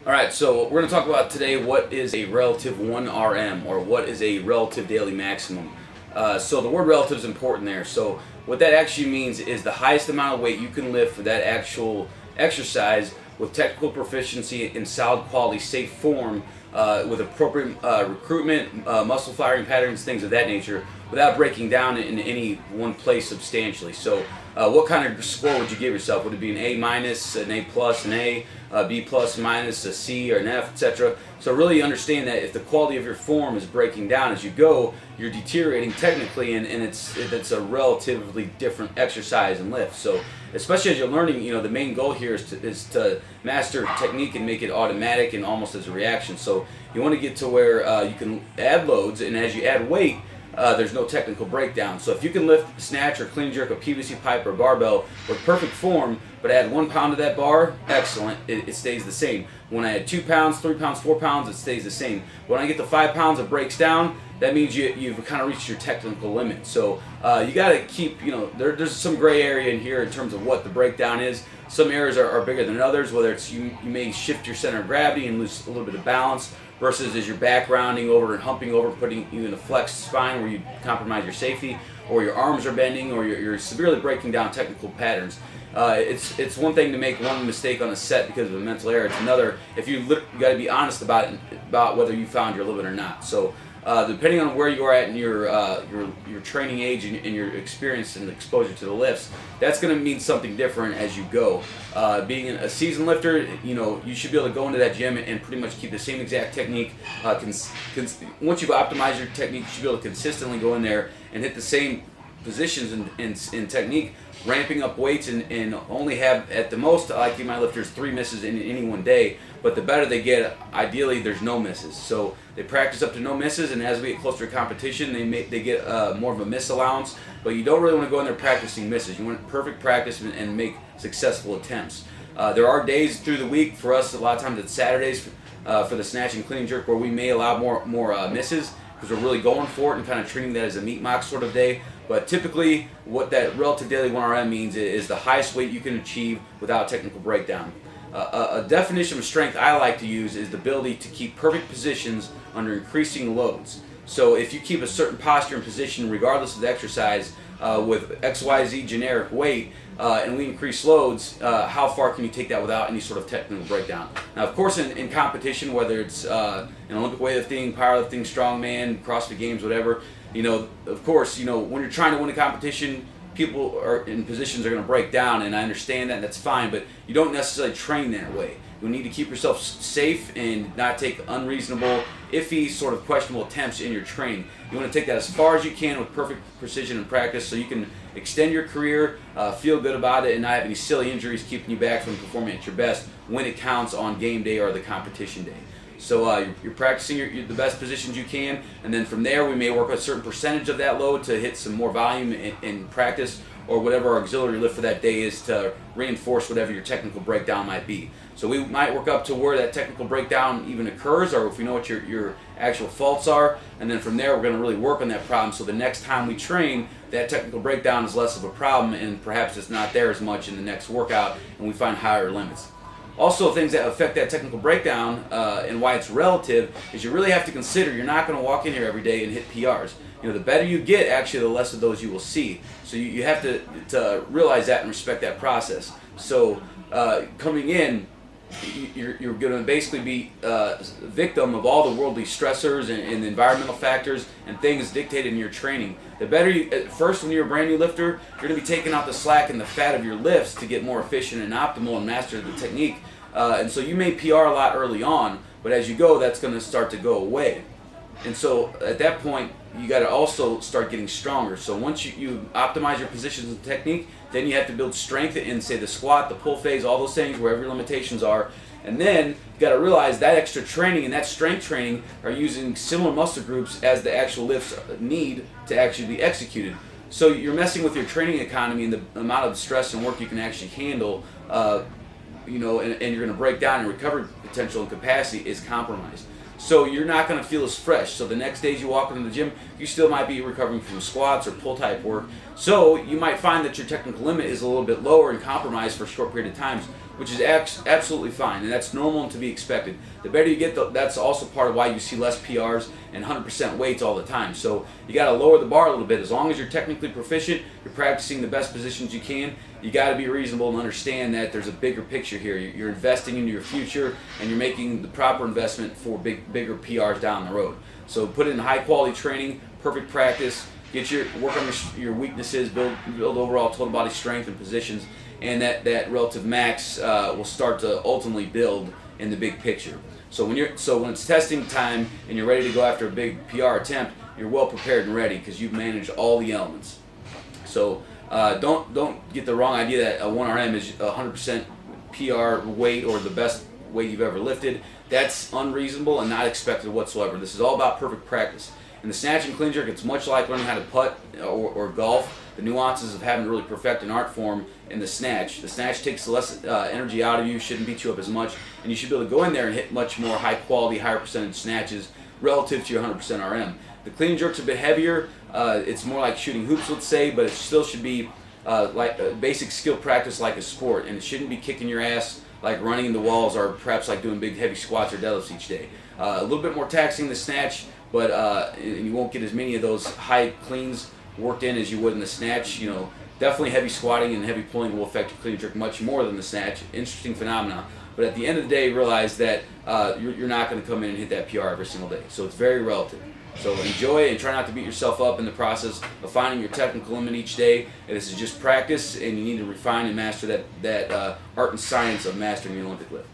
All right, so we're going to talk about today what is a relative 1 RM, or what is a relative daily maximum. So the word relative is important there. So what that actually means is the highest amount of weight you can lift for that actual exercise with technical proficiency in solid quality, safe form, with appropriate recruitment, muscle firing patterns, things of that nature, without breaking down in any one place substantially. So what kind of score would you give yourself? Would it be an A minus, an A plus, an A, B plus, minus, a C, or an F, etc.? So really understand that if the quality of your form is breaking down as you go, you're deteriorating technically, and it's a relatively different exercise and lift. So especially as you're learning, the main goal here is to master technique and make it automatic and almost as a reaction. So you want to get to where you can add loads, and as you add weight, there's no technical breakdown. So if you can lift, snatch, or clean jerk a PVC pipe or barbell with perfect form, but add 1 pound to that bar, excellent, it stays the same. When I add 2 pounds, 3 pounds, 4 pounds, it stays the same. When I get to 5 pounds, it breaks down. That means you've kind of reached your technical limit. So you got to keep, there's some gray area in here in terms of what the breakdown is. Some areas are bigger than others, whether it's you may shift your center of gravity and lose a little bit of balance, versus as you're back rounding over and humping over, putting you in a flexed spine where you compromise your safety, or your arms are bending, or you're severely breaking down technical patterns. It's one thing to make one mistake on a set because of a mental error. It's another if you got to be honest about whether you found your limit or not. So depending on where you are at in your training age and your experience and exposure to the lifts, that's going to mean something different as you go. Being a seasoned lifter, you should be able to go into that gym and pretty much keep the same exact technique. Once you've optimized your technique, you should be able to consistently go in there and hit the same positions in technique, ramping up weights, and only have at the most, I like my lifters, 3 misses in any one day. But the better they get, ideally there's no misses. So they practice up to no misses, and as we get closer to competition, they get more of a miss allowance. But you don't really want to go in there practicing misses. You want perfect practice and make successful attempts. There are days through the week, for us a lot of times it's Saturdays for the snatch and clean jerk, where we may allow more misses because we're really going for it and kind of treating that as a meat mock sort of day. But typically what that relative daily 1 RM means is the highest weight you can achieve without technical breakdown. A definition of strength I like to use is the ability to keep perfect positions under increasing loads. So if you keep a certain posture and position regardless of the exercise with XYZ generic weight, and we increase loads, how far can you take that without any sort of technical breakdown? Now, of course, in competition, whether it's in Olympic weightlifting, powerlifting, strongman, CrossFit Games, whatever, of course, when you're trying to win a competition, people are in positions are going to break down, and I understand that, and that's fine, but you don't necessarily train that way. You need to keep yourself safe and not take unreasonable, iffy, sort of questionable attempts in your training. You want to take that as far as you can with perfect precision and practice so you can extend your career, feel good about it, and not have any silly injuries keeping you back from performing at your best when it counts on game day or the competition day. So you're practicing the best positions you can, and then from there we may work a certain percentage of that load to hit some more volume in practice, or whatever our auxiliary lift for that day is to reinforce whatever your technical breakdown might be. So we might work up to where that technical breakdown even occurs, or if we know what your actual faults are, and then from there we're going to really work on that problem so the next time we train, that technical breakdown is less of a problem, and perhaps it's not there as much in the next workout, and we find higher limits. Also, things that affect that technical breakdown and why it's relative is you really have to consider you're not going to walk in here every day and hit PRs. The better you get, actually, the less of those you will see. So you have to realize that and respect that process. So coming in, you're going to basically be a victim of all the worldly stressors and the environmental factors and things dictated in your training. The better you, at first when you're a brand new lifter, you're going to be taking out the slack and the fat of your lifts to get more efficient and optimal and master the technique. And so you may PR a lot early on, but as you go, that's going to start to go away. And so at that point, you got to also start getting stronger. So once you optimize your positions and technique, then you have to build strength in, say, the squat, the pull phase, all those things, wherever your limitations are. And then you got to realize that extra training and that strength training are using similar muscle groups as the actual lifts need to actually be executed. So you're messing with your training economy and the amount of stress and work you can actually handle, and you're going to break down, and recovery potential and capacity is compromised. So you're not going to feel as fresh. So the next days you walk into the gym, you still might be recovering from squats or pull type work. So you might find that your technical limit is a little bit lower and compromised for a short period of times, which is absolutely fine, and that's normal and to be expected. The better you get, that's also part of why you see less PRs and 100% weights all the time. So you got to lower the bar a little bit. As long as you're technically proficient, you're practicing the best positions you can, you got to be reasonable and understand that there's a bigger picture here. You're investing into your future, and you're making the proper investment for bigger PRs down the road. So put in high quality training, perfect practice, work on your weaknesses, build overall total body strength and positions, and that relative max will start to ultimately build in the big picture. So when it's testing time and you're ready to go after a big PR attempt, you're well prepared and ready because you've managed all the elements. So don't get the wrong idea that a 1RM is 100% PR weight or the best weight you've ever lifted. That's unreasonable and not expected whatsoever. This is all about perfect practice. In the snatch and clean jerk, it's much like learning how to putt or golf. The nuances of having to really perfect an art form in the snatch. The snatch takes less energy out of you, shouldn't beat you up as much, and you should be able to go in there and hit much more high quality, higher percentage snatches relative to your 100% RM. The clean and jerk's a bit heavier. It's more like shooting hoops, let's say, but it still should be like a basic skill practice like a sport, and it shouldn't be kicking your ass like running into walls or perhaps like doing big heavy squats or deadlifts each day. A little bit more taxing the snatch, but you won't get as many of those high cleans worked in as you would in the snatch. Definitely heavy squatting and heavy pulling will affect your clean and jerk much more than the snatch. Interesting phenomena. But at the end of the day, realize that you're not going to come in and hit that PR every single day. So it's very relative. So enjoy and try not to beat yourself up in the process of finding your technical limit each day. And this is just practice, and you need to refine and master that art and science of mastering the Olympic lift.